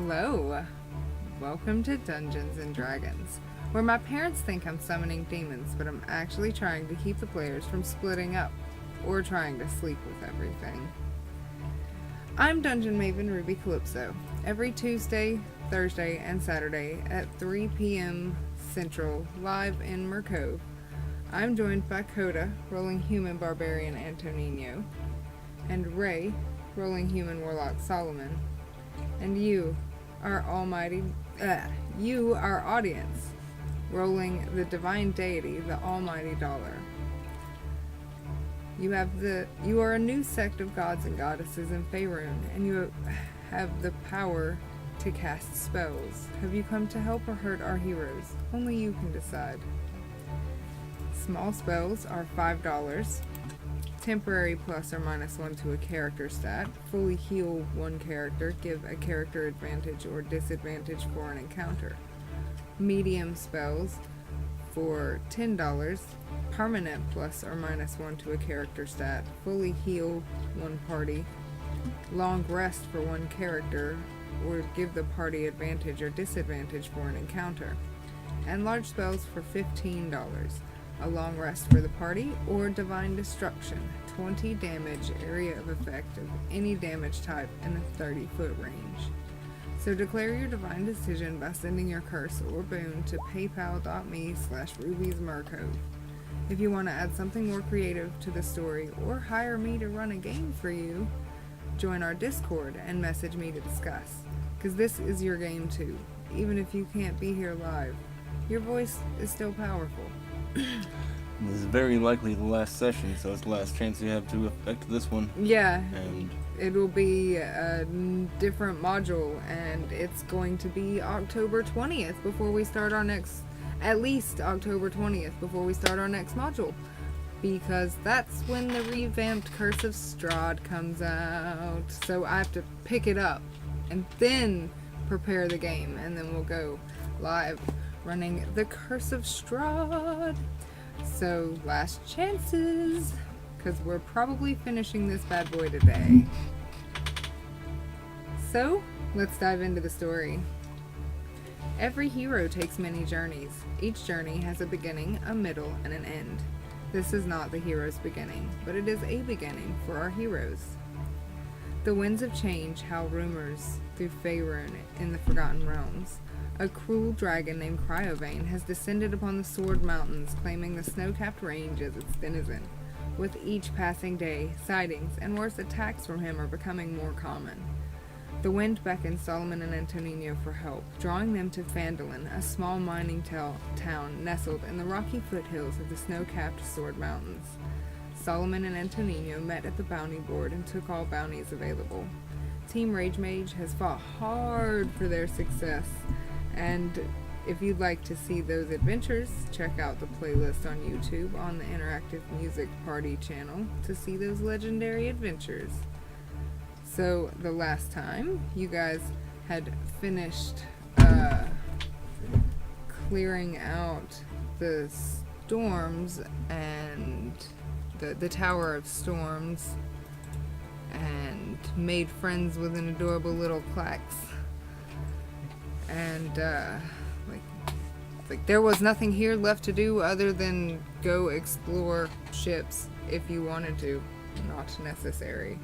Hello! Welcome to Dungeons and Dragons, where my parents think I'm summoning demons, but I'm actually trying to keep the players from splitting up, or trying to sleep with everything. I'm Dungeon Maven Ruby Calypso, every Tuesday, Thursday, and Saturday at 3 p.m. Central, live in Mercove. I'm joined by Coda, rolling human barbarian Antonino, and Ray, rolling human warlock Solomon, and you, our audience, rolling the divine deity, the almighty dollar. You are a new sect of gods and goddesses in Faerun, and you have the power to cast spells. Have you come to help or hurt our heroes? Only you can decide. Small spells are $5. Temporary plus or minus 1 to a character stat. Fully heal one character. Give a character advantage or disadvantage for an encounter. Medium spells for $10. Permanent plus or minus 1 to a character stat. Fully heal one party. Long rest for one character, or give the party advantage or disadvantage for an encounter. And large spells for $15. A long rest for the party, or divine destruction, 20 damage area of effect of any damage type in a 30-foot range. So declare your divine decision by sending your curse or boon to paypal.me/rubiesmercove. If you want to add something more creative to the story or hire me to run a game for you, join our Discord and message me to discuss. Because this is your game too. Even if you can't be here live, your voice is still powerful. This is very likely the last session, so it's the last chance you have to affect this one. Yeah, And it will be a different module, and it's going to be October 20th before we start our next, at least October 20th before we start our next module, because that's when the revamped Curse of Strahd comes out. So I have to pick it up and then prepare the game, and then we'll go live running the Curse of Strahd. So last chances, because we're probably finishing this bad boy today. So let's dive into the story. Every hero takes many journeys. Each journey has a beginning, a middle, and an end. This is not the hero's beginning, but it is a beginning for our heroes. The winds of change howl rumors through Faerun in the Forgotten Realms. A cruel dragon named Cryovane has descended upon the Sword Mountains, claiming the snow-capped range as its denizen. With each passing day, sightings and worse attacks from him are becoming more common. The wind beckons Solomon and Antonino for help, drawing them to Phandalin, a small mining town nestled in the rocky foothills of the snow-capped Sword Mountains. Solomon and Antonino met at the bounty board and took all bounties available. Team Rage Mage has fought hard for their success, and if you'd like to see those adventures, check out the playlist on YouTube on the Interactive Music Party channel to see those legendary adventures. So the last time you guys had finished clearing out the storms and the Tower of Storms and made friends with an adorable little Klax. And like there was nothing here left to do other than go explore ships if you wanted to. Not necessary.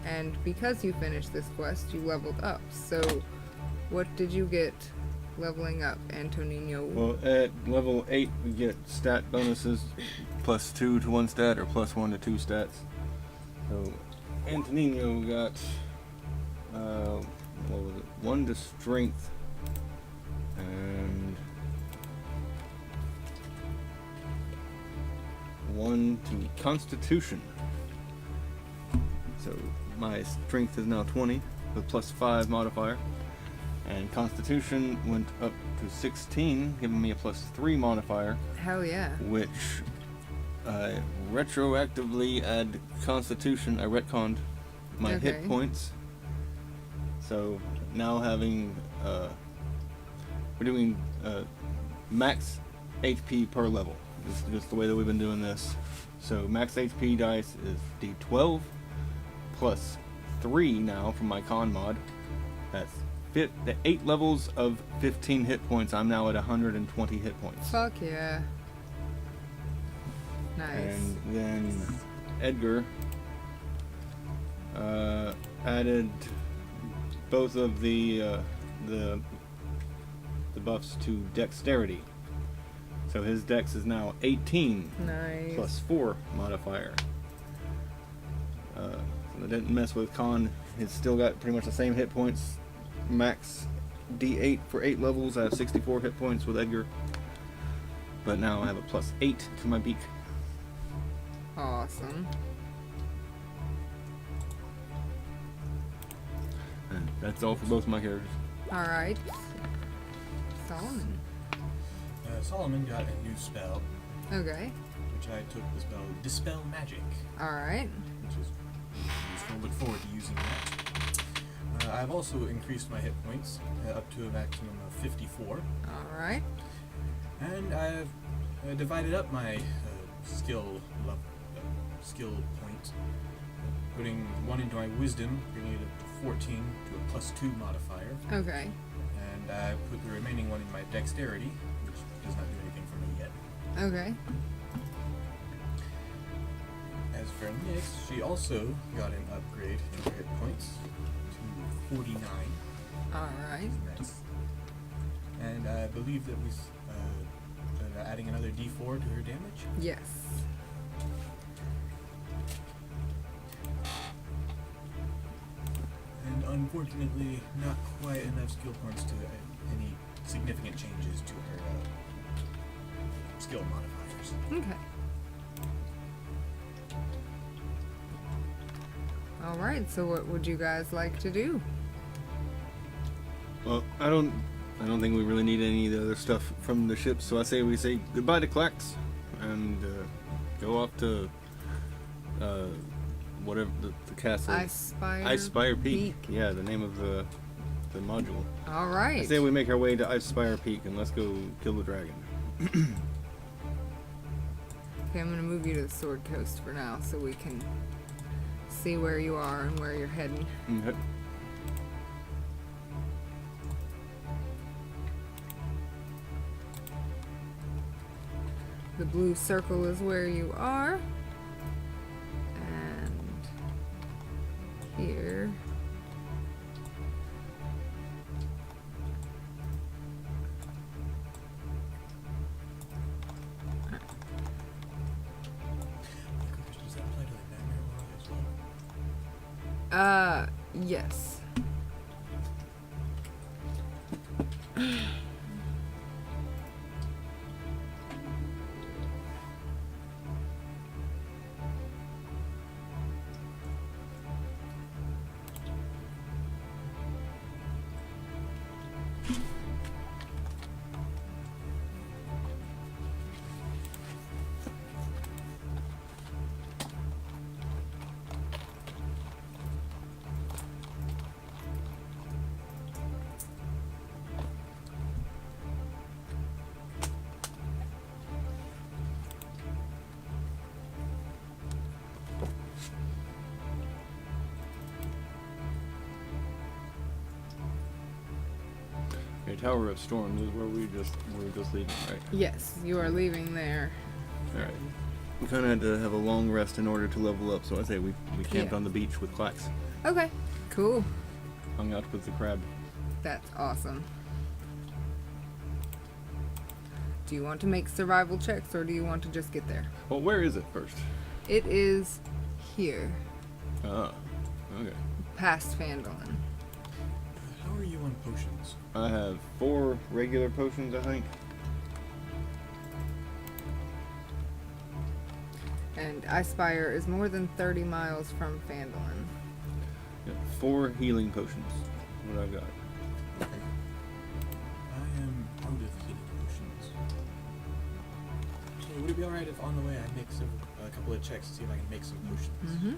And because you finished this quest, you leveled up. So what did you get leveling up, Antonino? well, at level 8 we get stat bonuses plus 2 to 1 stat or plus 1 to 2 stats. So Antonino got what was it? 1 to strength and 1 to constitution. So my strength is now 20 with plus 5 modifier, and constitution went up to 16, giving me a plus 3 modifier. Hell yeah. Which retroactively add constitution. I retconned my hit points. So now having we're doing max HP per level. This is just the way that we've been doing this. So max HP dice is D12 plus 3 now from my con mod. That's the 8 levels of 15 hit points. I'm now at 120 hit points. Fuck yeah. Nice. And then Edgar added both of the buffs to dexterity. So his dex is now 18 Nice. plus 4 modifier. So I didn't mess with Con. He's still got pretty much the same hit points. Max D8 for 8 levels. I have 64 hit points with Edgar. But now I have a plus 8 to my beak. Awesome. And that's all for both my characters. Alright. Solomon. Solomon got a new spell, Okay. which I took the spell Dispel Magic, Alright. which is useful. Look forward to using that. I've also increased my hit points up to a maximum of 54, Alright. and I've divided up my skill point, putting 1 into my Wisdom, bringing it up to 14 to a plus 2 modifier, Okay. and I put the remaining 1 in my Dexterity, which does not do anything for me yet. Okay. As for Nyx, she also got an upgrade to her hit points to 49. Alright. Nice. And I believe that we adding another D4 to her damage. Yes. And unfortunately, not quite enough skill points to any significant changes to her skill modifiers. Okay. Alright, so what would you guys like to do? Well, I don't think we really need any of the other stuff from the ship, so I say we say goodbye to Clax and go off to whatever the castle. Ice Spire Peak. Yeah, the name of the module. I Alright. say we make our way to Ice Spire Peak and let's go kill the dragon. Okay, I'm gonna move you to the Sword Coast for now so we can see where you are and where you're heading. Okay. The blue circle is where you are. And here. Does that apply to the Nightmare World as well? Yes. Okay, Tower of Storms is where we're just leaving, right? Yes, you are leaving there. Alright. We kind of had to have a long rest in order to level up, so I say we camped Yeah. on the beach with Clax. Okay, cool. Hung out with the crab. That's awesome. Do you want to make survival checks or do you want to just get there? Well, where is it first? It is here, Ah, okay. past Fandolin. How are you on potions? I have 4 regular potions, I think. And Icespire is more than 30 miles from Fandolin. Yeah, 4 healing potions. What I've got. Okay. I am out of healing potions. So would it be alright if on the way I make a couple of checks to see if I can make some potions? Mm-hmm.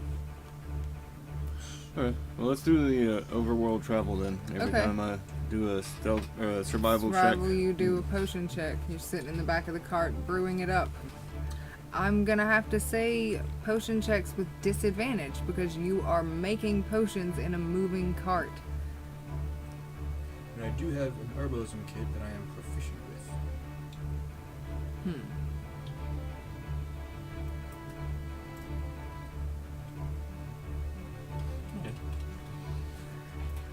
Alright, well let's do the overworld travel then. Every Okay. time I do a stealth or a survival Survival, check. you do a potion check. You're sitting in the back of the cart brewing it up. I'm gonna have to say potion checks with disadvantage because you are making potions in a moving cart. But I do have an herbalism kit that I am proficient with.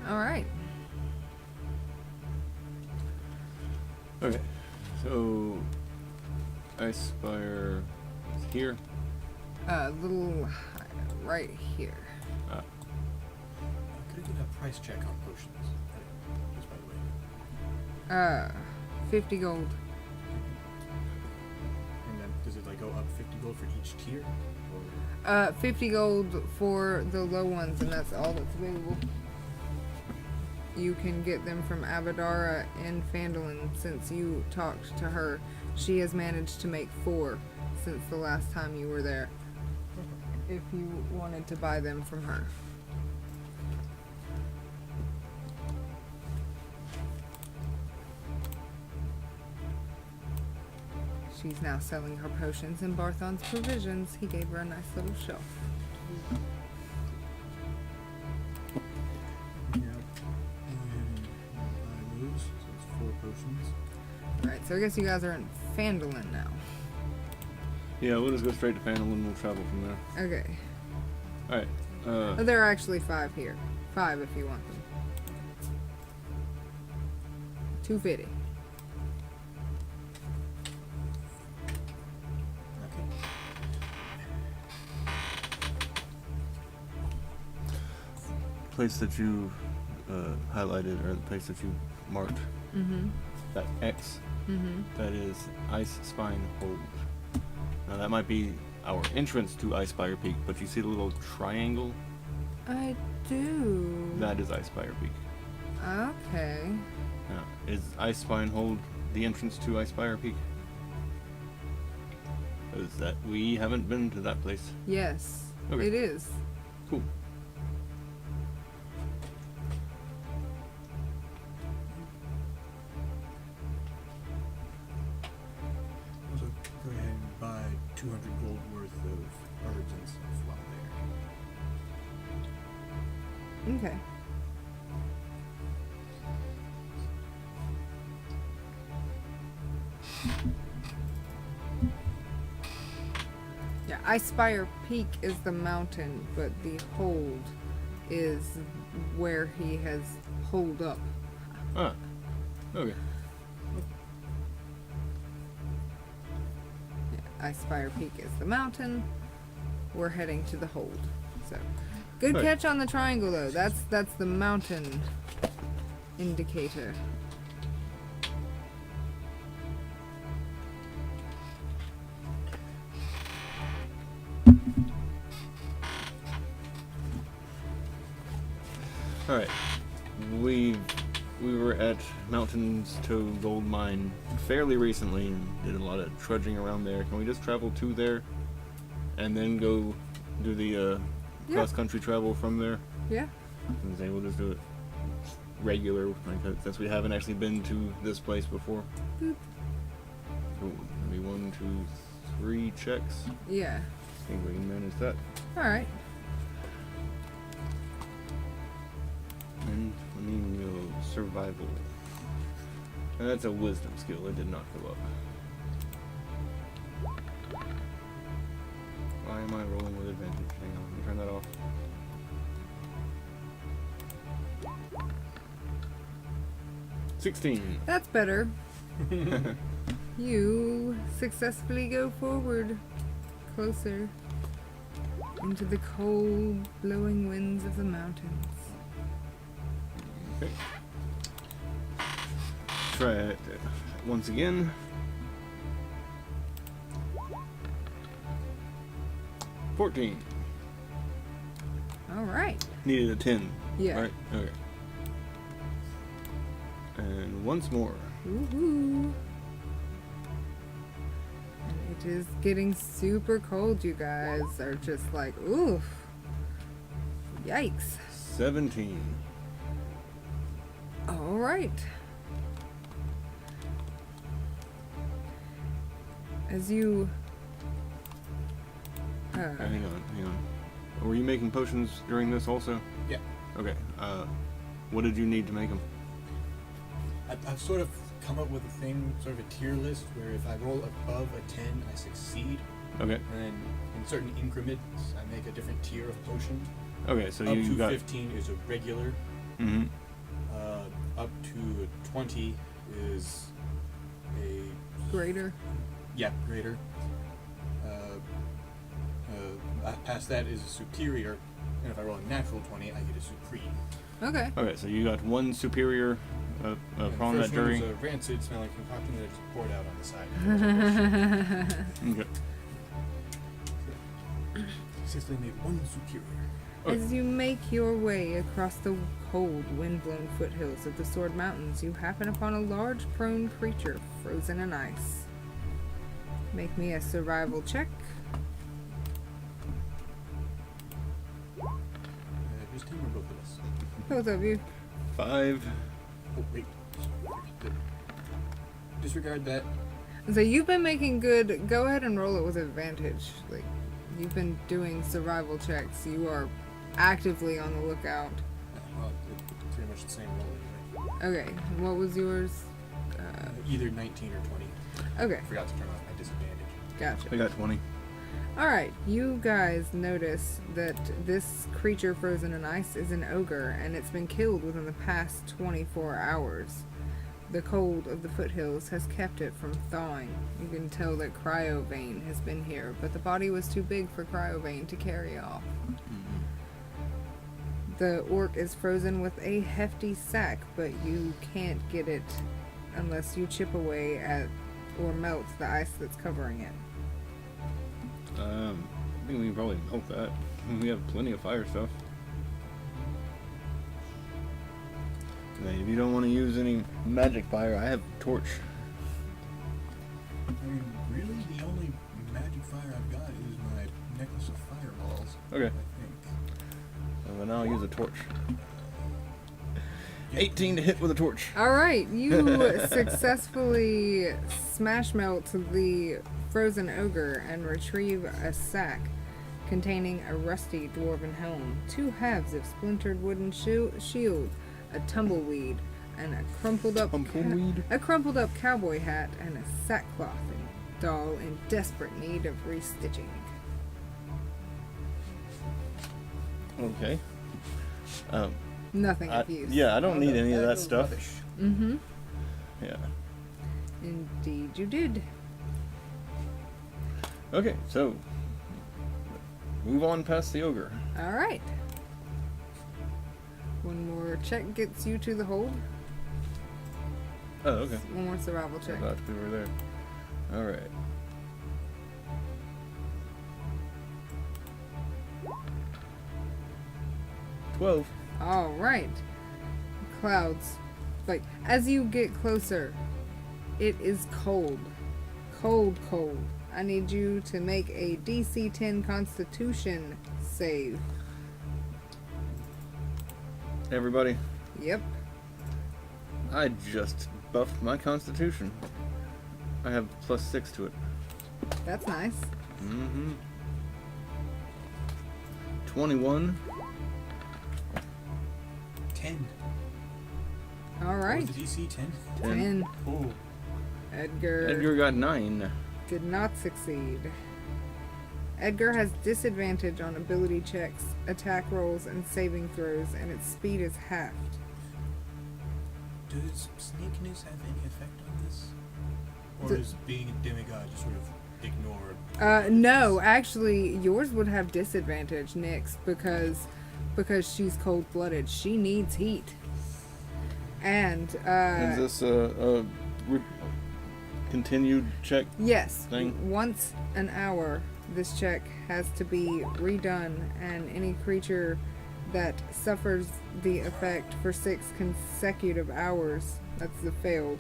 All right. Okay, so Ice Spire is here. Little right here. Could I get a price check on potions? Just by the way. 50 gold. And then does it like go up 50 gold for each tier? Or 50 gold for the low ones, and that's all that's available. You can get them from Abadara and Phandalin. Since you talked to her, she has managed to make 4 since the last time you were there. If you wanted to buy them from her. She's now selling her potions in Barthon's provisions. He gave her a nice little shelf. yeah. Buy those. So it's 4 potions. Alright, so I guess you guys are in Phandalin now. Yeah, we'll just go straight to Phandalin and we'll travel from there. Okay. Alright. Oh, there are actually 5 here. 5 if you want them. 250. Okay. Place that you highlighted, or the place that you marked, that X, that is Ice Spine Hold. Now that might be our entrance to Ice Spire Peak, but you see the little triangle? I do. That is Ice Spire Peak. Okay. Now, is Ice Spine Hold the entrance to Ice Spire Peak? Is that we haven't been to that place? Yes, Okay. it is. Cool. Also, go ahead and buy 200 gold worth of herbs and stuff while there. Okay. Yeah, Ice Spire Peak is the mountain, but the hold is where he has holed up. Ah. Okay. Yeah, Ice Spire Peak is the mountain. We're heading to the hold. So, good Right. catch on the triangle though. That's the mountain indicator. Alright. We were at Mountains to Gold Mine fairly recently and did a lot of trudging around there. Can we just travel to there and then go do the Yeah. cross-country travel from there? Yeah. And say we'll just do it regular, like since we haven't actually been to this place before. Boop. Cool. Maybe 1, 2, 3 checks. Yeah. I think we can manage that. All right. And Flamingo survival. And that's a wisdom skill. It did not go up. Why am I rolling with advantage? Hang on, let me turn that off. $16. That's better. You successfully go forward, closer into the cold, blowing winds of the mountains. Okay. Try it once again. $14. All right. Needed a 10. Yeah. Right? Okay. And once more. Woohoo! And it is getting super cold. You guys are just like, oof. Yikes. 17. All right. As you Hang on. Were you making potions during this also? Yeah. Okay. What did you need to make them? I've sort of come up with a thing, sort of a tier list, where if I roll above a 10, I succeed. Okay. And then in certain increments, I make a different tier of potion. Okay, so up you to got 15 is a regular. Mm-hmm. Up to 20 is a Greater. yeah, greater. Past that is a superior, and if I roll a natural 20, I get a supreme. Okay. Okay, so you got one superior And from the that first one jury. is a rancid smelling concoction that I just poured out on the side. Okay. Successfully made one superior. As you make your way across the cold, wind-blown foothills of the Sword Mountains, you happen upon a large prone creature frozen in ice. Make me a survival check. Just him or both of us? Both of you. 5. Oh, wait. Disregard that. So you've been making good. Go ahead and roll it with advantage. Like, you've been doing survival checks. You are actively on the lookout. Well, it's pretty much the same roll anyway. Okay, what was yours? Either 19 or 20. Okay, Forgot to turn off my disadvantage. gotcha. I got 20. Alright, you guys notice that this creature frozen in ice is an ogre, and it's been killed within the past 24 hours. The cold of the foothills has kept it from thawing. You can tell that Cryovane has been here, but the body was too big for Cryovane to carry off. The orc is frozen with a hefty sack, but you can't get it unless you chip away at or melt the ice that's covering it. I think we can probably melt that. We have plenty of fire stuff. Now, if you don't want to use any magic fire, I have torch. I mean, really, the only magic fire I've got is my necklace of fireballs. Okay. I think. So then I'll use a torch. 18 to hit with a torch. Alright, you successfully smash melt the frozen ogre and retrieve a sack containing a rusty dwarven helm, 2 halves of splintered wooden shield, a tumbleweed, and a crumpled up cowboy hat, and a sackcloth doll in desperate need of restitching. Okay. Nothing of use. Yeah, I don't need any of that stuff. Mm-hmm. Yeah. Indeed you did. Okay, so move on past the ogre. Alright. One more check gets you to the hold. Oh, okay. One more survival check. I thought we were there. All right. $12. Alright. Clouds. Like, as you get closer, it is cold. Cold, cold. I need you to make a DC 10 Constitution save. Everybody, Yep. I just buffed my constitution. I have +6 to it. That's nice. Mm-hmm. 21. 10. Alright. What was the DC? 10? 10. Oh. Edgar got 9. Did not succeed. Edgar has disadvantage on ability checks, attack rolls, and saving throws, and its speed is halved. Does snakeness have any effect on this? Or is being a demigod just sort of ignored? No, actually, yours would have disadvantage, Nyx, because she's cold-blooded. She needs heat. And, Is this a continued check? yes, thing? once an hour, this check has to be redone, and any creature that suffers the effect for 6 consecutive hours, that's the failed,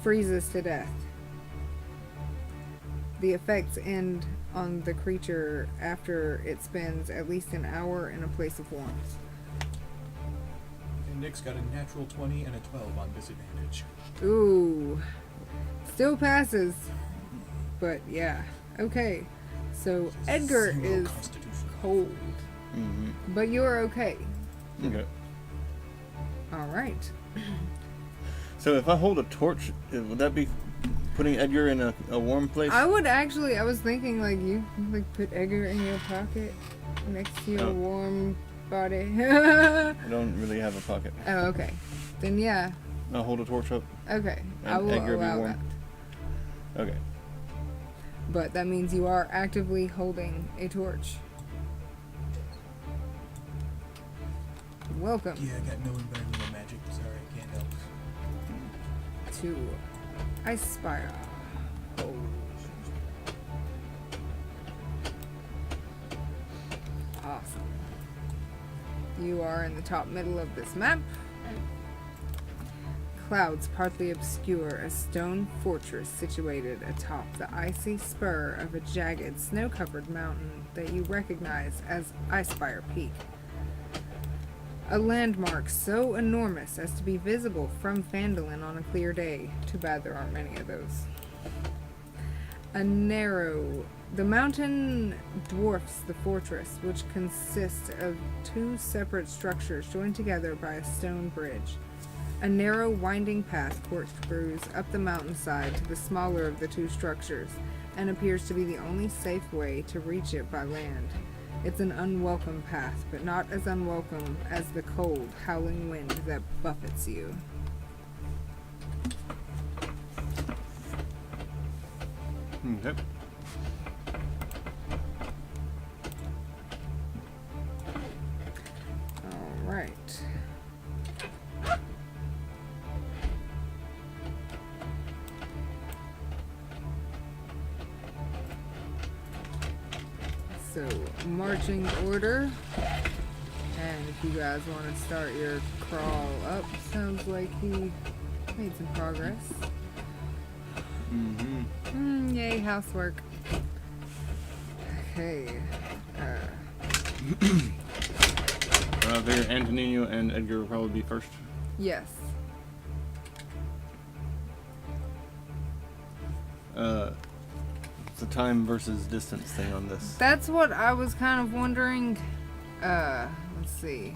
freezes to death. The effects end on the creature after it spends at least an hour in a place of warmth. And Nick's got a natural 20 and a 12 on disadvantage. Ooh. Still passes. But yeah. Okay. So Edgar Zero is constitution. cold. Mm-hmm. But you're okay. Okay. Alright. So if I hold a torch, would that be putting Edgar in a warm place? I would actually. I was thinking like you like put Edgar in your pocket next to your warm body. I don't really have a pocket. Oh, okay. Then yeah. I'll hold a torch up. Okay. And I will Edgar allow be warm. that. Okay. But that means you are actively holding a torch. Welcome Yeah, I got no environmental magic. Sorry, I can't help. to Ice Spire. Oh. Awesome. You are in the top middle of this map. Clouds partly obscure a stone fortress situated atop the icy spur of a jagged, snow-covered mountain that you recognize as Icespire Peak. A landmark so enormous as to be visible from Phandalin on a clear day. Too bad there aren't many of those. The mountain dwarfs the fortress, which consists of two separate structures joined together by a stone bridge. A narrow, winding path corkscrews up the mountainside to the smaller of the two structures, and appears to be the only safe way to reach it by land. It's an unwelcome path, but not as unwelcome as the cold, howling wind that buffets you. Okay. All right. So, marching order. And if you guys want to start your crawl up, sounds like he made some progress. Yay, housework. Okay. I figure Antonino and Edgar will probably be first. Yes. It's a time versus distance thing on this. That's what I was kind of wondering. Let's see.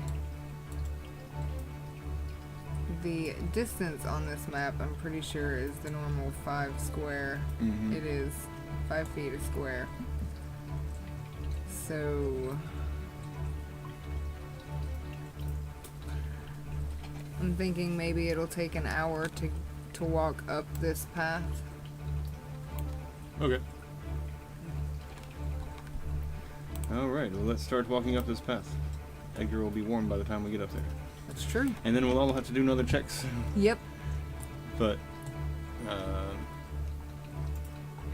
The distance on this map, I'm pretty sure, is the normal 5 square. It is 5 feet a square. So I'm thinking maybe it'll take an hour to walk up this path. Okay. Alright, well let's start walking up this path. Edgar will be warm by the time we get up there. That's true. And then we'll all have to do another checks. Yep. But,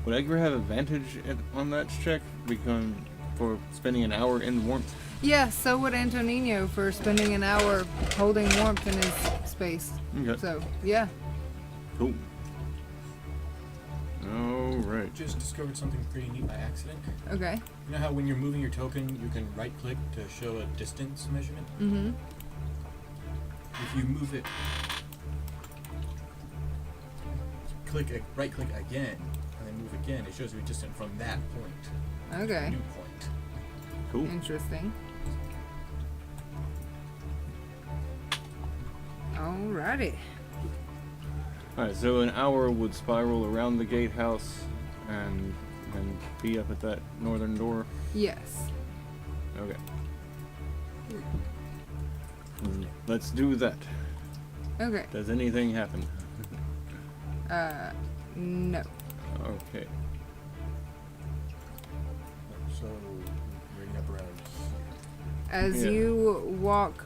would Edgar have advantage on that check for spending an hour in warmth? Yeah, so would Antonino for spending an hour holding warmth in his space. Okay. So, yeah. Cool. Alright. Just discovered something pretty neat by accident. Okay. You know how when you're moving your token, you can right-click to show a distance measurement? Mm-hmm. If you move it, right-click again, and then move again, it shows you a distance from that point. Okay. New point. Cool. Interesting. Alrighty. Alright, so an hour would spiral around the gatehouse and be up at that northern door. Yes. Okay. Let's do that. Okay. Does anything happen? No. Okay. So, reading up around. As Yeah. you walk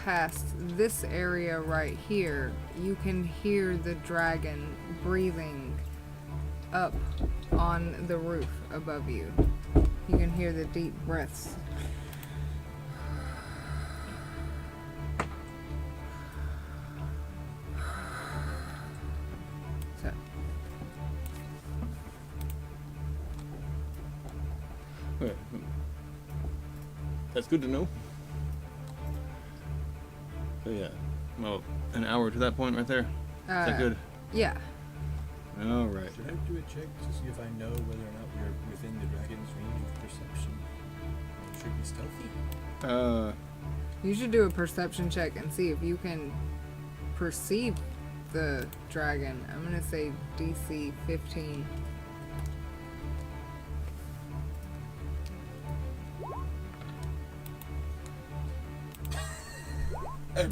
past this area right here, you can hear the dragon breathing up on the roof above you. You can hear the deep breaths. So. Okay. That's good to know. So yeah, well, an hour to that point right there. Is that good? Yeah. All right. Should I do a check to see if I know whether or not we're within the dragon's range of perception? Should be stealthy. You should do a perception check and see if you can perceive the dragon. I'm gonna say DC 15.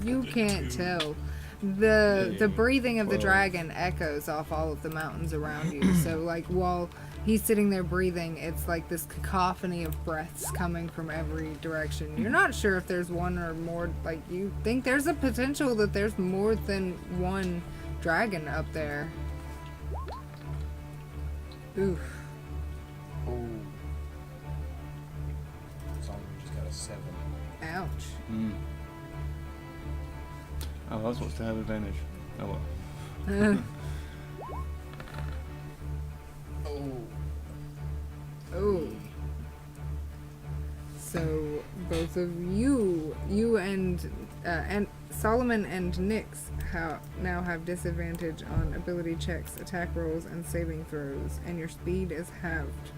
You can't tell. The breathing of the dragon echoes off all of the mountains around you. So like while he's sitting there breathing, it's like this cacophony of breaths coming from every direction. You're not sure if there's one or more. Like you think there's a potential that there's more than one dragon up there. Oof. Oh. Solomon just got a 7. Ouch. Mm. Oh, I was supposed to have advantage. Oh well. Oh. So both of you and Solomon and Nyx now have disadvantage on ability checks, attack rolls, and saving throws, and your speed is halved.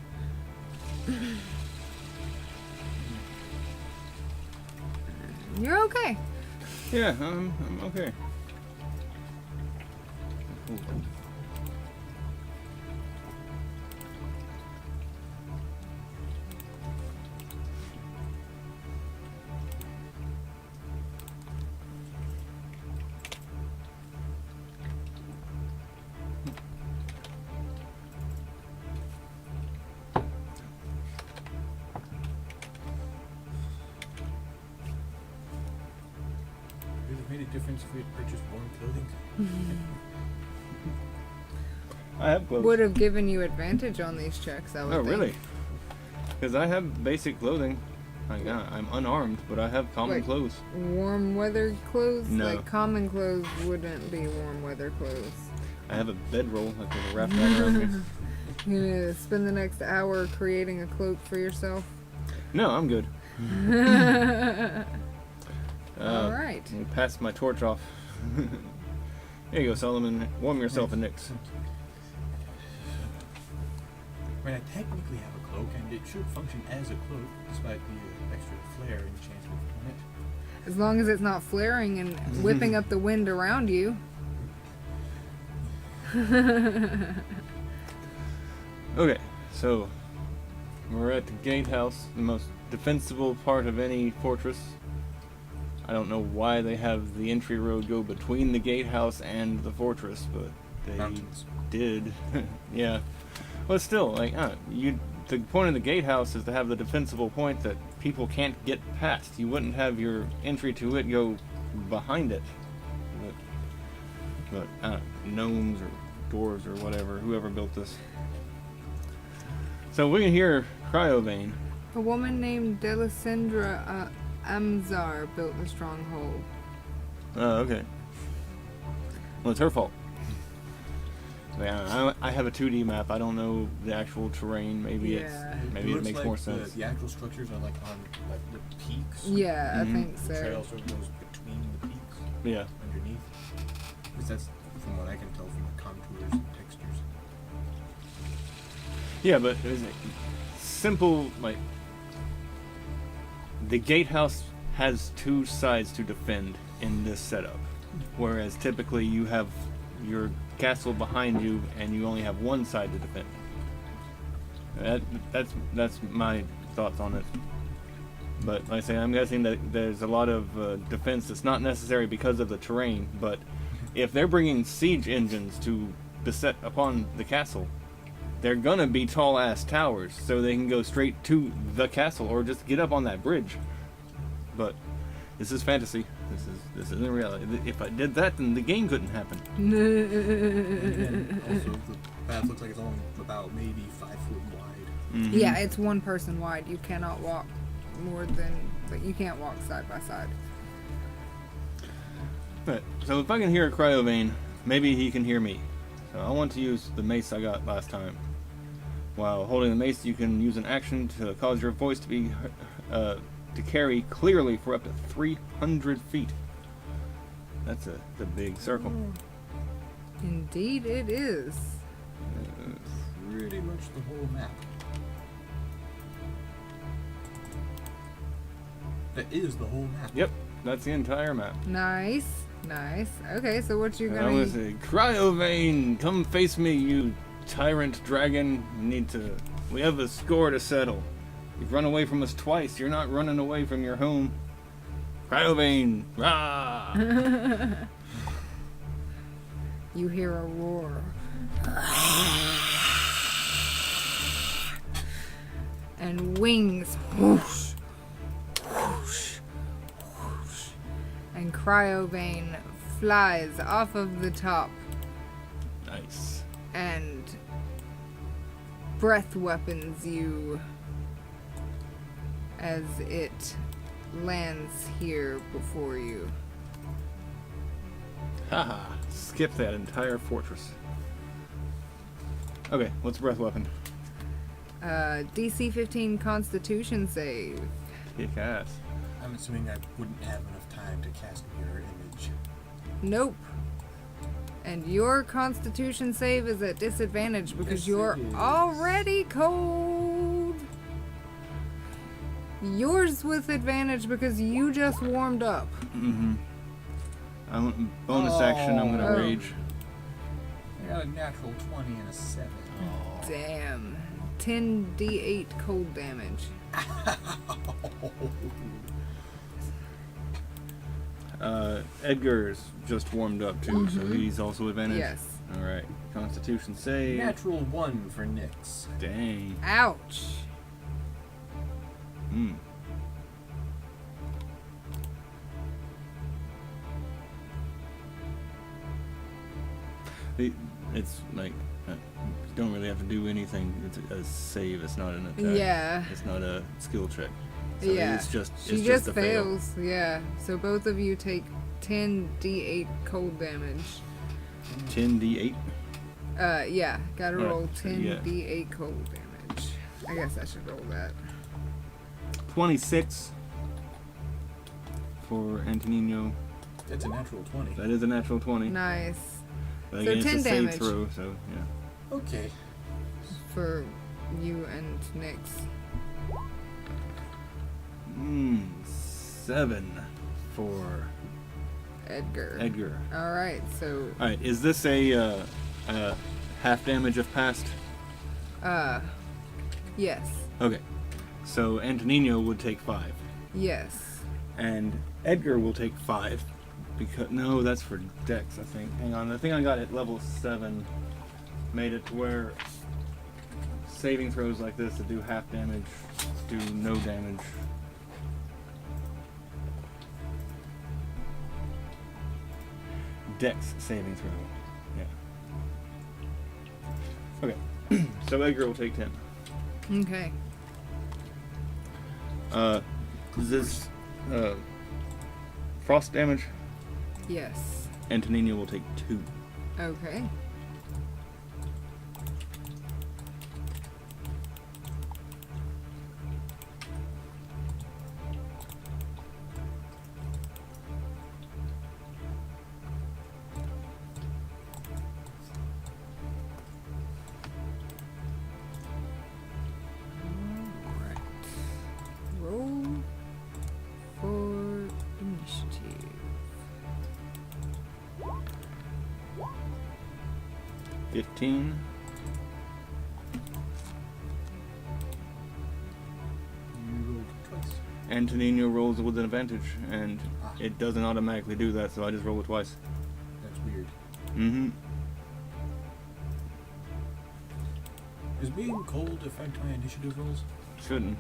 You're okay. Yeah, I'm okay. Cool. Would it have made a difference if we had purchased warm clothing? I have clothes. Would have given you advantage on these checks, I would Oh, think. really? Because I have basic clothing. I'm unarmed, but I have common Like, clothes. Warm weather clothes? No. Like common clothes wouldn't be warm weather clothes. I have a bedroll. I can wrap that around me. You gonna spend the next hour creating a cloak for yourself? No, I'm good. All right. Let me pass my torch off. Here you go, Solomon. Warm yourself a Nyx. I mean, I technically have a cloak, and it should function as a cloak, despite the extra flare enchantment on it. As long as it's not flaring and whipping up the wind around you. Okay, so we're at the gatehouse, the most defensible part of any fortress. I don't know why they have the entry road go between the gatehouse and the fortress, but they Mountains. did. Yeah. But still, like, the point of the gatehouse is to have the defensible point that people can't get past. You wouldn't have your entry to it go behind it. But gnomes or dwarves or whatever, whoever built this. So we can hear Cryovane. A woman named Delisandra Amzar built the stronghold. Oh, okay. Well, it's her fault. Yeah, I have a 2D map. I don't know the actual terrain. Maybe Yeah. maybe it looks makes like more sense. The actual structures are like on like the peaks. Yeah, Mhm. I think The so. trail sort of goes between the peaks Yeah. underneath. Because that's from what I can tell from the contours and textures. Yeah, but it was simple. Like the gatehouse has two sides to defend in this setup, whereas typically you have your castle behind you and you only have one side to defend. That's my thoughts on it. But like I say, I'm guessing that there's a lot of defense that's not necessary because of the terrain. But if they're bringing siege engines to beset upon the castle, they're gonna be tall ass towers, so they can go straight to the castle or just get up on that bridge. But this is fantasy. This isn't reality. If I did that, then the game couldn't happen. And then also, the path looks like it's only about maybe 5 foot wide. Mhm. Yeah, it's one person wide. You cannot walk more than, like, you can't walk side by side. Right. So if I can hear Cryovane, maybe he can hear me. So I want to use the mace I got last time. While holding the mace, you can use an action to cause your voice to be to carry clearly for up to 300 feet. That's a big circle. Indeed it is. Pretty much the whole map. That is the whole map. Yep, that's the entire map. Nice. Nice. Okay, so what you I'm gonna... gonna say, Cryovane, come face me, you tyrant dragon. We have a score to settle. You've run away from us twice. You're not running away from your home. Cryovane, rah! You hear a roar. And wings. Whoosh, whoosh, whoosh. And Cryovane flies off of the top Nice. and breath weapons you as it lands here before you. Haha. Skip that entire fortress. Okay, what's breath weapon? DC 15 Constitution save. Kick ass. I'm assuming I wouldn't have enough time to cast mirror image. Nope. And your Constitution save is at disadvantage because Yes, you're it is. already cold. Yours with advantage because you just warmed up. Mm-hmm. Bonus action, I'm gonna Oh. rage. I got a natural 20 and a 7. Damn. 10d8 cold damage. Edgar's just warmed up too, so he's also advantage. Yes. Alright. Constitution save. Natural 1 for Nyx. Dang. Ouch. Hmm. It's like you don't really have to do anything. It's a save. It's not an attack. Yeah. It's not a skill check. So Yeah. It's just. She it's just a fail. fails. Yeah. So both of you take 10d8 cold damage. 10d8. Yeah. Gotta Alright, roll so yeah. 10d8 cold damage. I guess I should roll that. 26 for Antonino. It's a natural 20. That is a natural 20. Nice. But So again, 10 it's a damage. save throw, so yeah. Okay. For you and Nyx. 7 for Edgar. Edgar. Alright, so Alright, is this a half damage if passed? yes. Okay. So Antonino would take 5. Yes. And Edgar will take 5. Because no, that's for Dex, I think. Hang on, the thing I got at level 7 made it to where saving throws like this that do half damage do no damage. Dex saving throw. Yeah. Okay. So Edgar will take 10. Okay. Is this frost damage? Yes. Antonino will take 2. Okay. Alright. Roll for initiative. 15. You rolled twice. Antonino rolls with an advantage, and Ah. it doesn't automatically do that, so I just roll it twice. That's weird. Mm-hmm. Does being cold affect my initiative rolls? Shouldn't.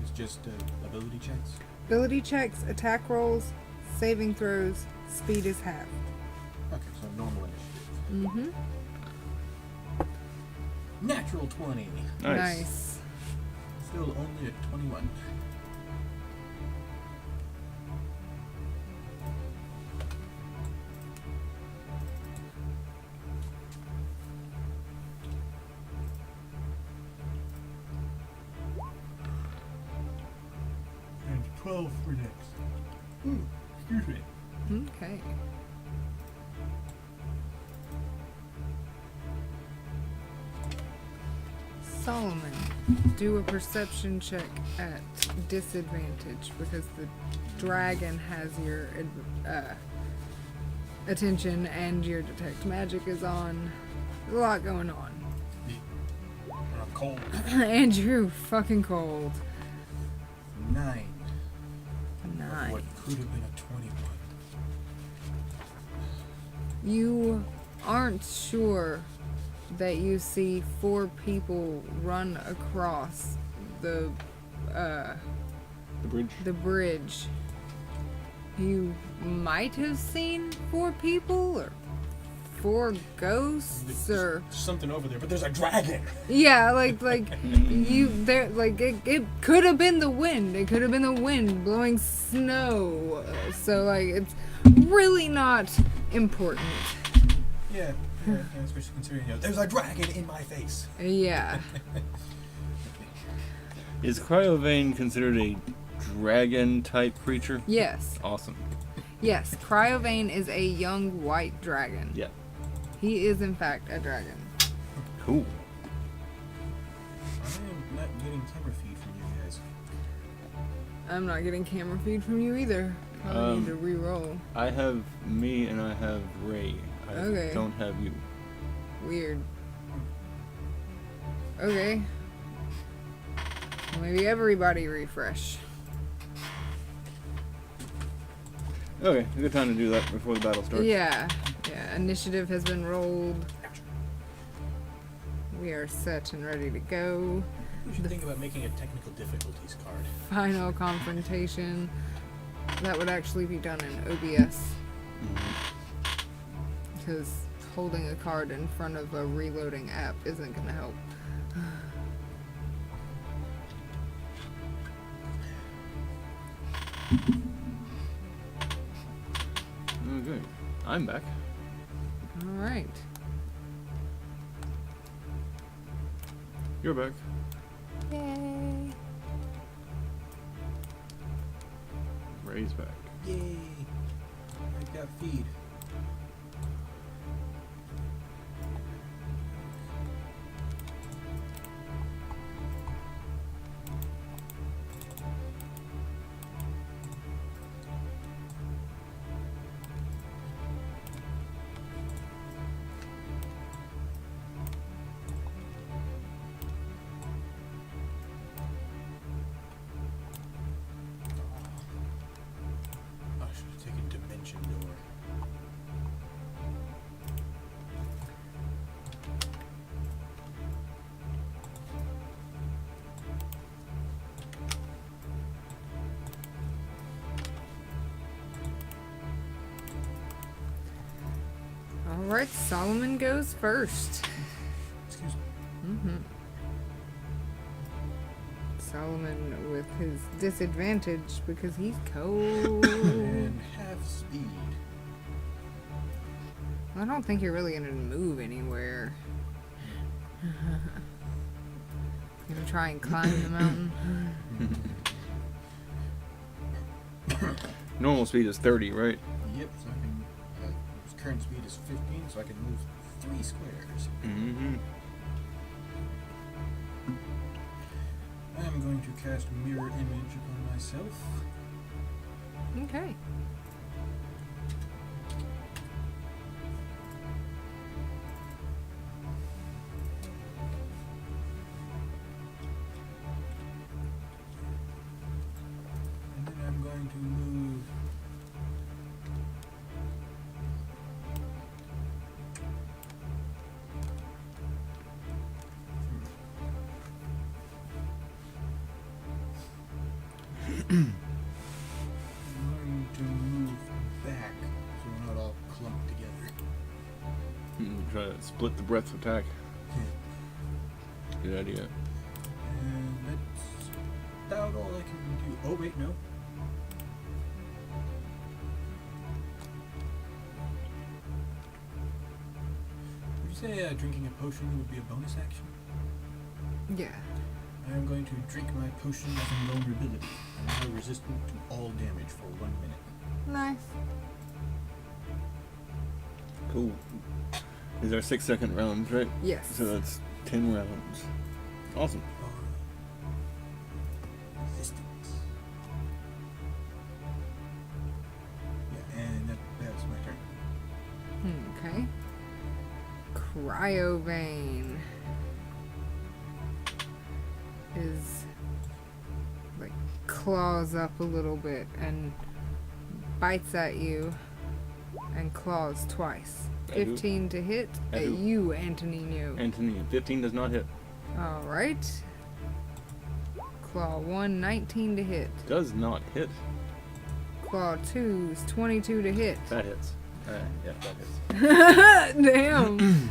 It's just ability checks? Ability checks, attack rolls, saving throws, speed is halved. Okay, so normal initiative. Mm-hmm. Natural 20. Nice. Still only at 21. And 12 for next. Ooh, excuse me. Okay. Solomon, do a perception check at disadvantage because the dragon has your attention and your detect magic is on. There's a lot going on. I'm cold. And you're fucking cold. 9. 9. What could have been a 21. You aren't sure that you see 4 people run across the The bridge. the bridge. You might have seen 4 people or 4 ghosts or There's something over there, but there's a dragon. yeah, like you there, like it could have been the wind. It could have been the wind blowing snow. So like it's really not important. Yeah, especially considering there's a dragon in my face. Yeah. Is Cryovane considered a dragon type creature? Yes. Awesome. Yes. Cryovane is a young white dragon. Yeah. He is in fact a dragon. Cool. I am not getting camera feed from you guys. I'm not getting camera feed from you either. Probably need to re-roll. I have me and I have Ray. I Okay. don't have you. Weird. Okay. Maybe everybody refresh. Okay, a good time to do that before the battle starts. Yeah. Yeah. Initiative has been rolled. We are set and ready to go. We should think about making a technical difficulties card. Final confrontation. That would actually be done in OBS. Because holding a card in front of a reloading app isn't going to help. Okay, I'm back. Alright. You're back. Yay. Ray's back. Yay! I got feed. I should have taken Dimension Door. Alright, Solomon goes first. Excuse me. Solomon with his disadvantage because he's cold. And half speed. I don't think you're really gonna move anywhere. Gonna try and climb the mountain. Normal speed is 30, right? Yep, so I can. His current speed is 15, so I can move 3 squares. Mm-hmm. I'm going to cast Mirror Image upon myself. Okay. And then I'm going to move. I'm going to move back so we're not all clumped together. Try to split the breath attack. Good idea. And that's about all I can do. Oh, wait, no. Would you say drinking a potion would be a bonus action? Yeah. I am going to drink my potion of invulnerability. I'm now resistant to all damage for 1 minute. Nice. Cool. These are 6-second rounds, right? Yes. So that's 10 rounds. Awesome. Resistance. Yeah, and that's my turn. Okay. Cryovane is like claws up a little bit and bites at you and claws twice. I do. 15 to hit I at do. you, Antonino. Anthony, 15 does not hit. All right. Claw 1, 19 to hit. Does not hit. Claw 2's 22 to hit. That hits. Yeah, that hits. Damn.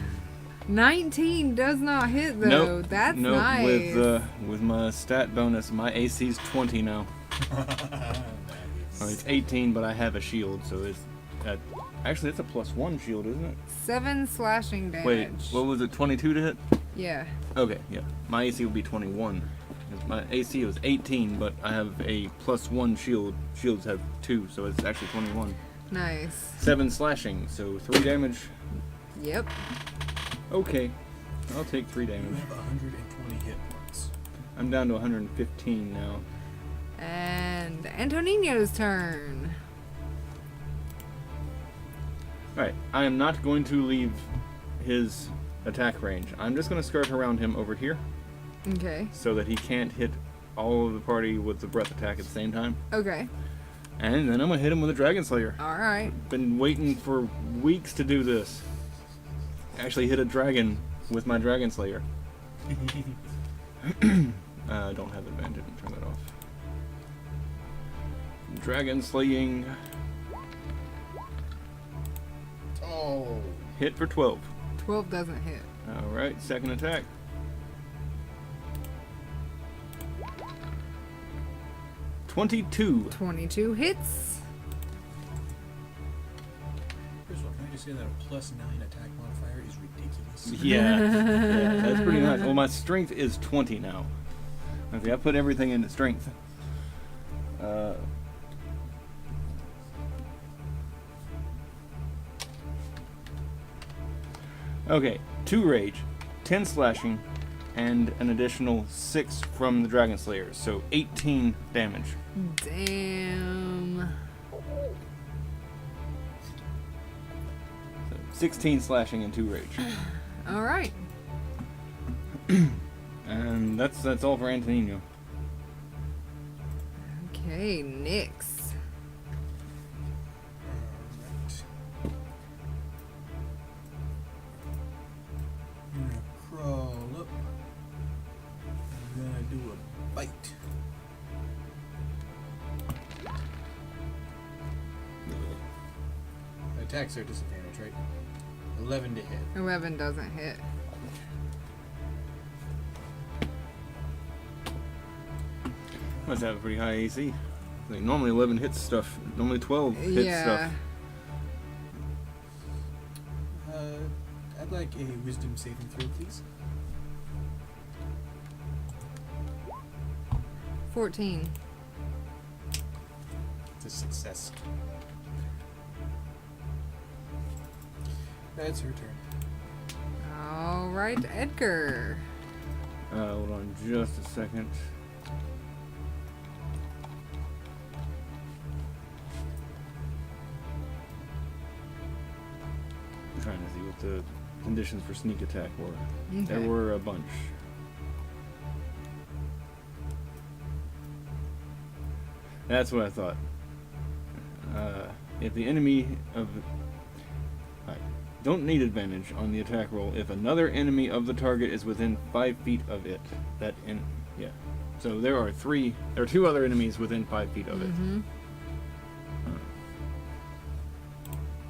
19 does not hit though. Nope. That's nope. nice. With my stat bonus, my AC's 20 now. Well, it's 18, but I have a shield, so it's actually it's a +1 shield, isn't it? 7 slashing damage. Wait, what was it? 22 to hit? Yeah. Okay, yeah. My AC will be 21. My AC was 18, but I have a +1 shield. Shields have 2, so it's actually 21. Nice. 7 slashing, so 3 damage. Yep. Okay, I'll take 3 You damage. have 120 hit points. I'm down to 115 now. And Antonino's turn. Alright, I am not going to leave his attack range. I'm just going to skirt around him over here Okay. so that he can't hit all of the party with the breath attack at the same time. Okay. And then I'm going to hit him with a Dragon Slayer. Alright. Been waiting for weeks to do this. Actually hit a dragon with my Dragon Slayer. I don't have advantage. Turn that off. Dragon slaying. Oh. Hit for 12. 12 doesn't hit. Alright, second attack. $22. 22 hits. First of all, can I just say that a +9 attack modifier is ridiculous? Yeah, that's pretty nice. Well, my strength is 20 now. Okay, I put everything into strength. Okay, 2 rage, 10 slashing, and an additional 6 from the Dragon Slayer, so 18 damage. Damn. So 16 slashing and 2 rage. Alright. And that's all for Antonino. Okay, Nyx. Alright. I'm gonna crawl up. I'm gonna do a bite. Attacks are disadvantage, right? 11 to hit. 11 doesn't hit. Must have a pretty high AC. Like normally 11 hits stuff. Normally 12 hits Yeah. stuff. I'd like a wisdom saving throw, please. 14. It's a success. That's her turn. Alright, Edgar. Hold on just a second. I'm trying to see what the conditions for sneak attack were. There Okay. were a bunch. That's what I thought. If the enemy of... Alright. Don't need advantage on the attack roll if another enemy of the target is within 5 feet of it. Yeah. So there are 2 other enemies within 5 feet of it. Mm-hmm.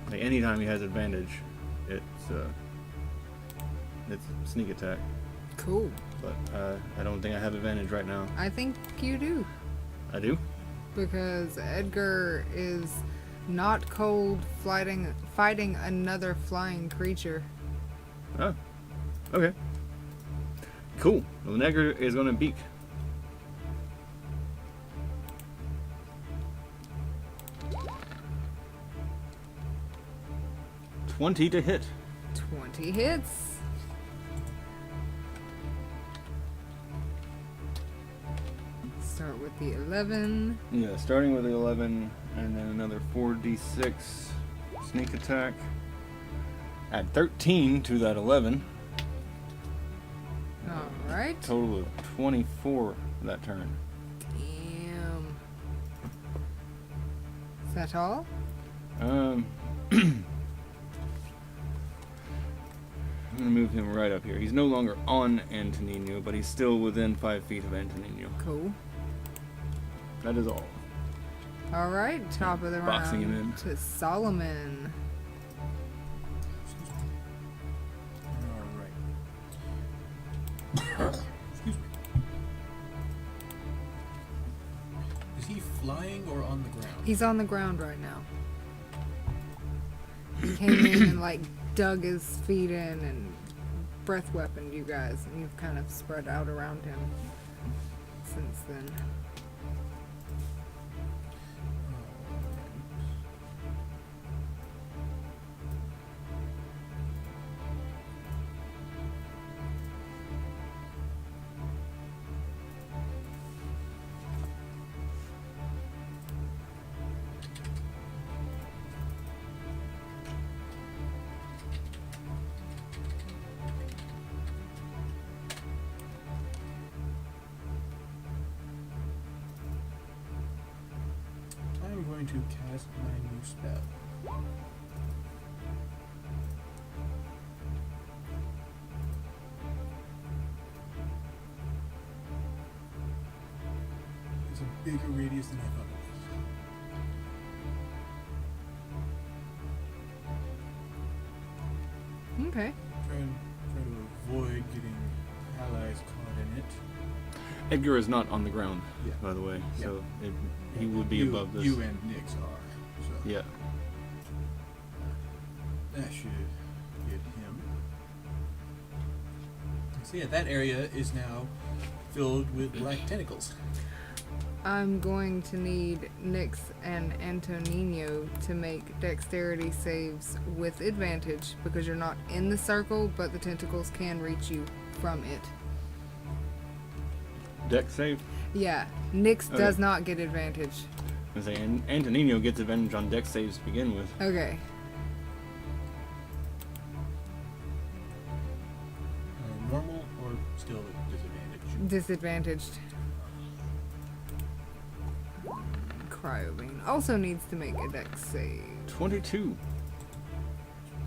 Like anytime he has advantage, it's sneak attack. Cool. But I don't think I have advantage right now. I think you do. I do? Because Edgar is not cold fighting another flying creature. Oh. Okay. Cool. Well, the Edgar is going to beak. $20 to hit. 20 hits. start with the 11. Yeah, starting with the 11, and then another 4d6 sneak attack. Add 13 to that 11. Alright. Total of 24 that turn. Damn. Is that all? I'm gonna move him right up here. He's no longer on Antonino, but he's still within 5 feet of Antonino. Cool. That is all. Alright, top of the Boxing him round in. to Solomon. Excuse me. Alright. Excuse me. Is he flying or on the ground? He's on the ground right now. He came in and like dug his feet in and breath weaponed you guys, and you've kind of spread out around him since then. I'm going to cast my new spell. It's a bigger radius than I thought it was. Okay. Try to avoid getting allies caught in it. Edgar is not on the ground, Yeah. by the way, Yeah. so he would be above this. You and Nix are. So Yeah. that should get him. So yeah, that area is now filled with black tentacles. I'm going to need Nyx and Antonino to make dexterity saves with advantage because you're not in the circle, but the tentacles can reach you from it. Deck save. Yeah, Nyx Okay. does not get advantage. I say Antonino gets advantage on deck saves to begin with. Okay. Normal or still disadvantage? Disadvantaged. Cryovane also needs to make a dex save. 22.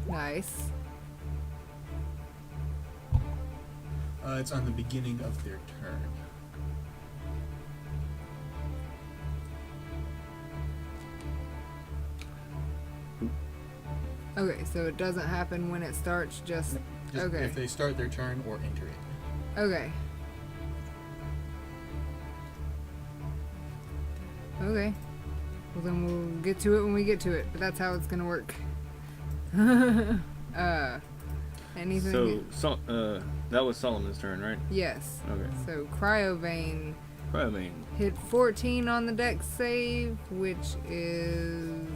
Nice. It's on the beginning of their turn. Okay, so it doesn't happen when it starts, just okay. If they start their turn or enter it. Okay. Okay. Well, then we'll get to it when we get to it, but that's how it's gonna work. Anything? That was Solomon's turn, right? Yes. Okay. So Cryovane Cryovane. hit 14 on the dex save, which is...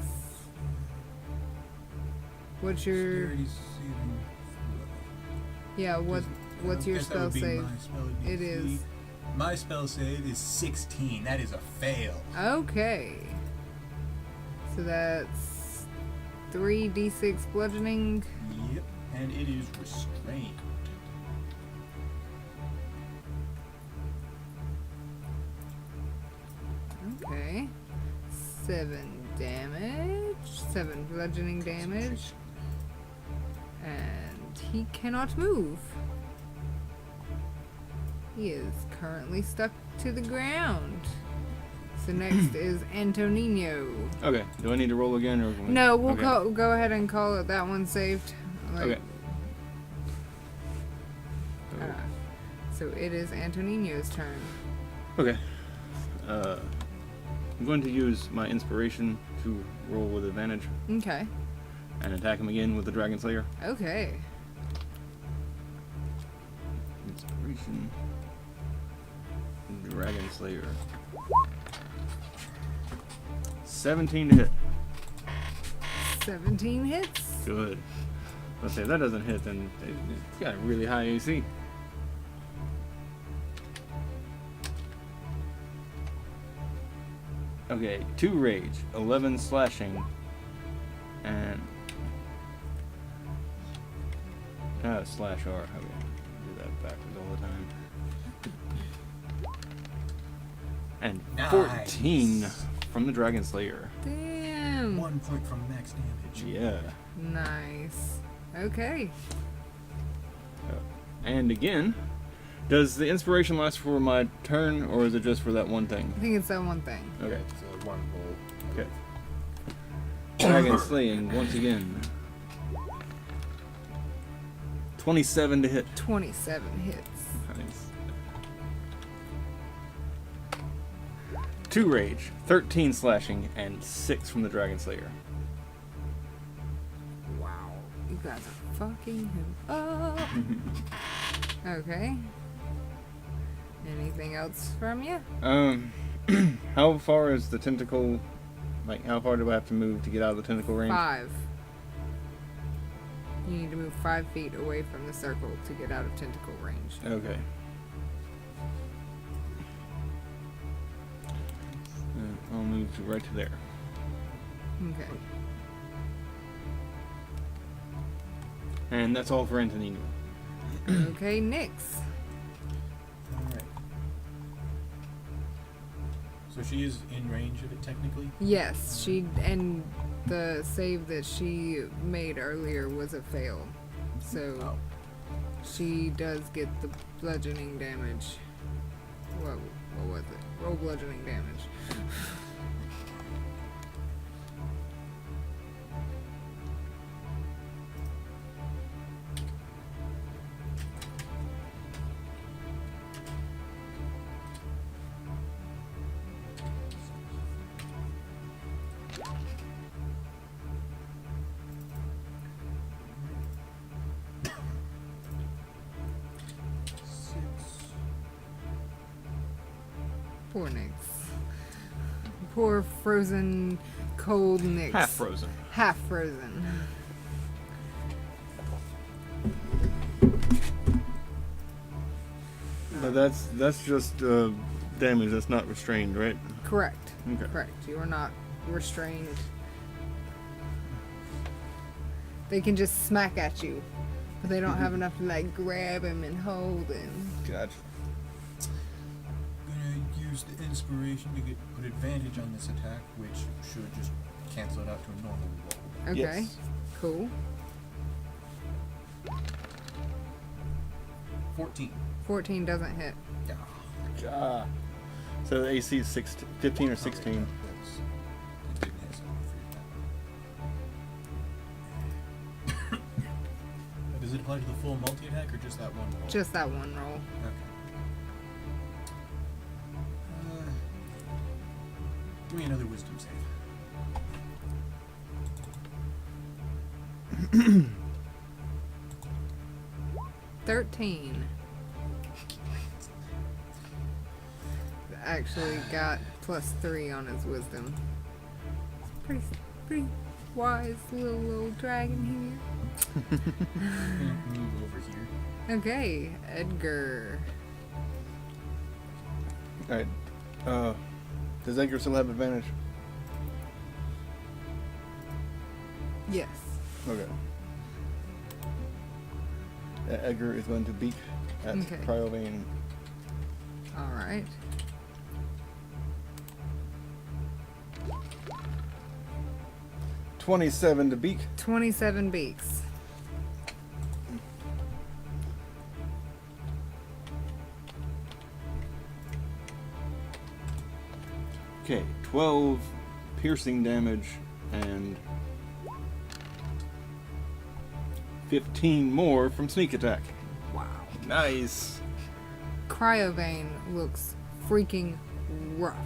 What's your... Dexterity saving throw. Yeah, what's your Guess that spell would be save? my spell would be It is. 3. My spell save is 16. That is a fail. Okay. So that's 3d6 bludgeoning. Yep. And it is restrained. Okay. 7 damage. 7 bludgeoning damage. And he cannot move. He is currently stuck to the ground. So next is Antonino. Okay. Do I need to roll again, or No, we'll okay. go ahead and call it that one saved. Okay. So it is Antonino's turn. Okay. I'm going to use my inspiration to roll with advantage Okay. and attack him again with the Dragon Slayer. Okay. Inspiration. Dragon Slayer. 17 to hit. 17 hits. Good. Let's say if that doesn't hit, then it's got a really high AC. Okay, 2 rage, 11 slashing, and slash R. Okay, do that backwards all the time. And Nice. 14 from the Dragon Slayer. Damn. 1 point from max damage. Yeah. Nice. Okay. And again, does the inspiration last for my turn, or is it just for that one thing? I think it's that one thing. Okay. So 1 roll. Okay. Dragon slaying once again. 27 to hit. 27 hits. Nice. 2 rage, 13 slashing, and 6 from the Dragon Slayer. Wow. You guys are fucking him up. Okay. Anything else from you? How far is the tentacle? Like, how far do I have to move to get out of the tentacle range? 5. You need to move 5 feet away from the circle to get out of tentacle range. Okay. I'll move right to there. Okay. And that's all for Antonino. Okay, Nyx. Alright. So she is in range of it technically? Yes, and the save that she made earlier was a fail. So she does get the bludgeoning damage. What was it? Roll bludgeoning damage. Poor Nyx. Poor frozen, cold Nyx. Half frozen. Half frozen. But that's just damage. That's not restrained, right? Correct. Okay. Correct. You are not restrained. They can just smack at you, but they don't have enough to like grab him and hold him. Gotcha. Gonna use the inspiration to put advantage on this attack, which should just cancel it out to a normal roll. Okay. Yes. Cool. 14. 14 doesn't hit. Yeah. Ah. So the AC is 15 or 16. It didn't hit, so I figured that. Does it apply to the full multi-attack or just that one roll? Just that one roll. Okay. Give me another wisdom save. $13. Actually got +3 on his wisdom. Pretty wise little dragon Move over here. here. Okay, Edgar. Alright. Does Edgar still have advantage? Yes. Okay. Edgar is going to beat at Okay. Cryovane. All right. $27 to beat. 27 beaks. Okay, 12 piercing damage and 15 more from sneak attack. Wow. Nice. Cryovane looks freaking rough.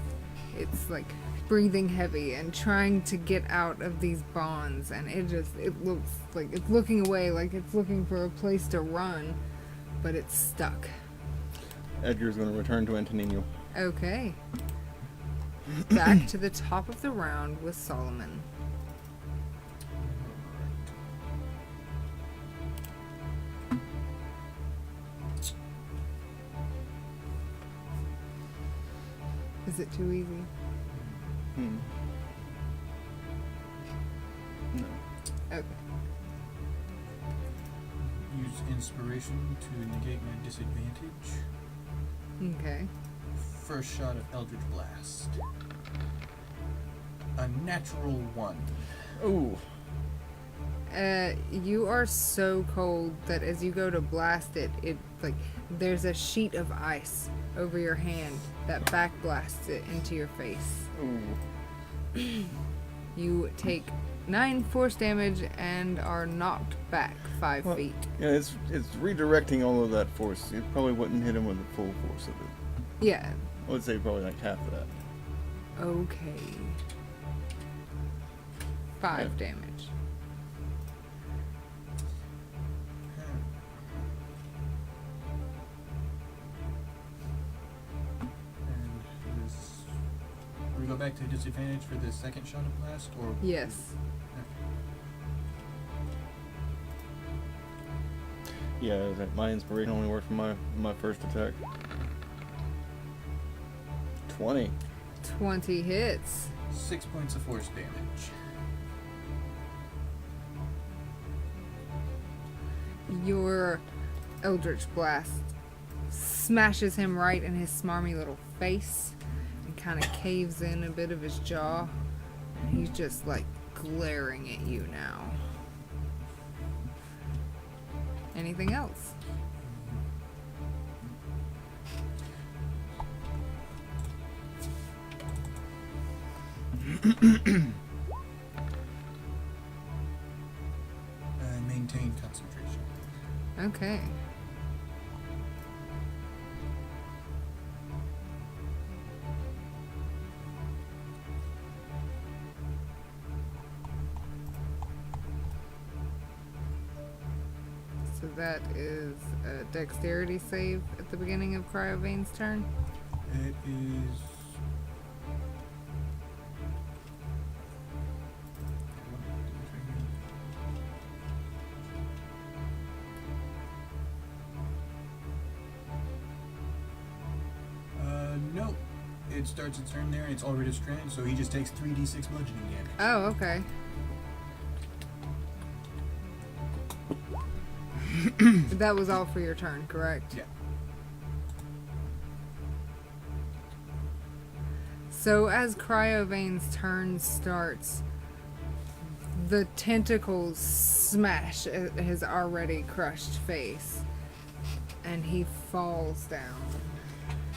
It's like breathing heavy and trying to get out of these bonds, and it looks like it's looking away, like it's looking for a place to run, but it's stuck. Edgar's going to return to Antonino. Okay. Back to the top of the round with Solomon. Is it too easy? No. Okay. Use inspiration to negate my disadvantage. Okay. First shot of Eldritch Blast. A natural 1. Ooh. You are so cold that as you go to blast it, like there's a sheet of ice over your hand that back blasts it into your face. Ooh. You take 9 force damage and are knocked back 5 feet. Yeah, it's redirecting all of that force. It probably wouldn't hit him with the full force of it. Yeah. I would say probably like half of that. Okay. 5 damage. We go back to disadvantage for the second shot of blast, or Yes. Yeah, my inspiration only worked for my first attack. 20. 20 hits. 6 points of force damage. Your Eldritch Blast smashes him right in his smarmy little face and kind of caves in a bit of his jaw. And he's just like glaring at you now. Anything else? Maintain concentration. Okay. So that is a dexterity save at the beginning of Cryovane's turn. It is. No. It starts its turn there, and it's already restrained, so he just takes 3d6 bludgeoning damage. Oh, okay. That was all for your turn, correct? Yeah. So as Cryovane's turn starts, the tentacles smash at his already crushed face, and he falls down.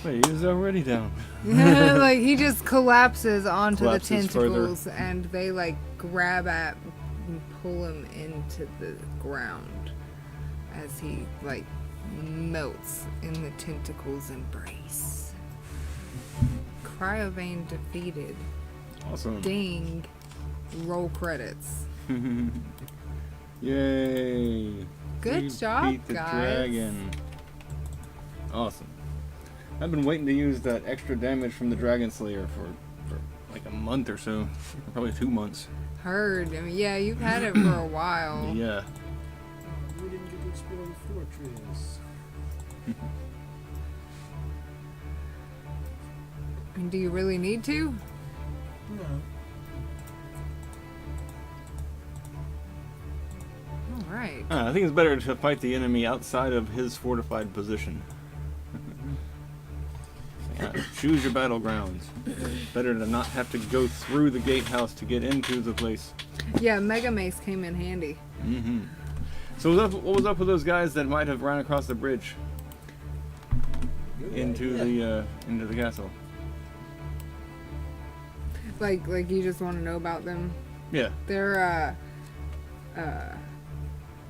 Wait, he was already down. Like he just collapses onto Collapses the tentacles, and they like grab at and pull him into the ground as he like melts in the tentacles' embrace. Cryovane defeated. Awesome. Ding. Roll credits. Yay. Good We job, beat the guys. dragon. Awesome. I've been waiting to use that extra damage from the Dragon Slayer for like a month or so. Probably 2 months. Heard. I mean, yeah, you've had it for a while. Yeah. We didn't get to explore the fortress. And do you really need to? No. All right. I think it's better to fight the enemy outside of his fortified position. Choose your battlegrounds. Better to not have to go through the gatehouse to get into the place. Yeah, Mega Mace came in handy. Mm-hmm. So what was up with those guys that might have ran across the bridge into the castle? Like you just want to know about them? Yeah. They're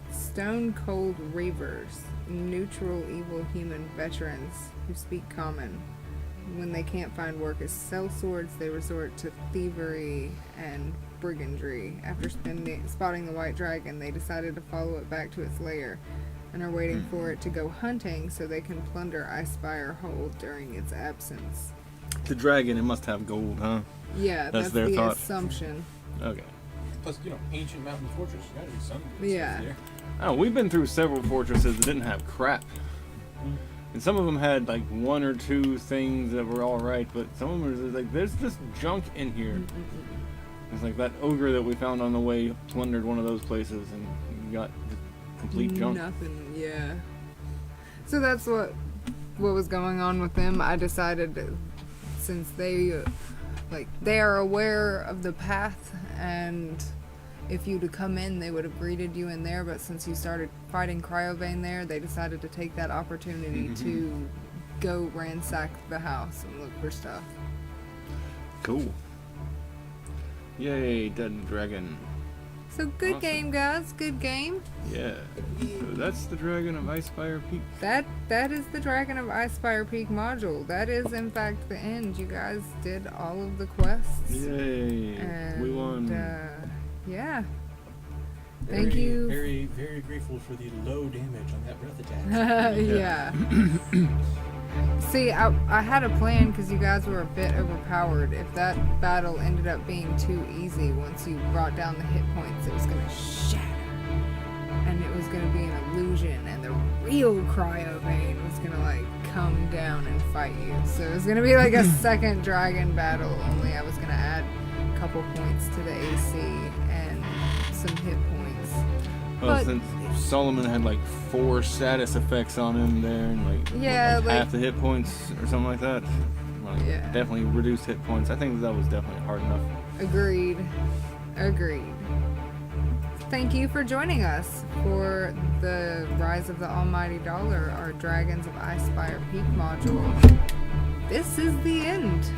stone cold reavers, neutral evil human veterans who speak common. When they can't find work as sellswords, they resort to thievery and brigandry. After spotting the white dragon, they decided to follow it back to its lair and are waiting for it to go hunting so they can plunder Icespire Hold during its absence. The dragon, it must have gold, huh? Yeah, that's their the thought. assumption. Okay. Plus, ancient mountain fortress. Gotta be some good Yeah. stuff there. Oh, we've been through several fortresses that didn't have crap. And some of them had like one or two things that were all right, but some of them were just like, there's just junk in here. It's like that ogre that we found on the way plundered one of those places and got just complete junk. Nothing, yeah. So that's what was going on with them. I decided that since they are aware of the path, and if you'd have come in, they would have greeted you in there, but since you started fighting Cryovane there, they decided to take that opportunity to go ransack the house and look for stuff. Cool. Yay, dead dragon. So good Awesome. game, guys. Good game. Yeah. So that's the Dragon of Icefire Peak. That is the Dragon of Icefire Peak module. That is, in fact, the end. You guys did all of the quests. Yay. And, We won. Yeah. Thank you. Very, very grateful for the low damage on that breath attack. Yeah. See, I had a plan because you guys were a bit overpowered. If that battle ended up being too easy, once you brought down the hit points, it was going to shatter. And it was going to be an illusion, and the real Cryovane was going to, come down and fight you. So it was going to be like a second dragon battle, only I was going to add a couple points to the AC and some hit points. Well, but since Solomon had 4 status effects on him there, and half the hit points or something like that. Yeah. Definitely reduced hit points. I think that was definitely hard enough. Agreed. Thank you for joining us for the Rise of the Almighty Dollar, our Dragons of Icefire Peak module. This is the end.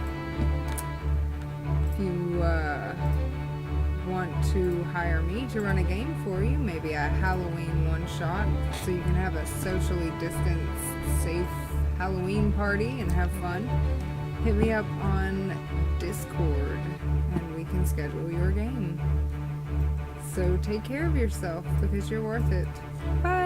If you want to hire me to run a game for you, maybe a Halloween one-shot, so you can have a socially distanced, safe Halloween party and have fun, hit me up on Discord and we can schedule your game. So take care of yourself because you're worth it. Bye!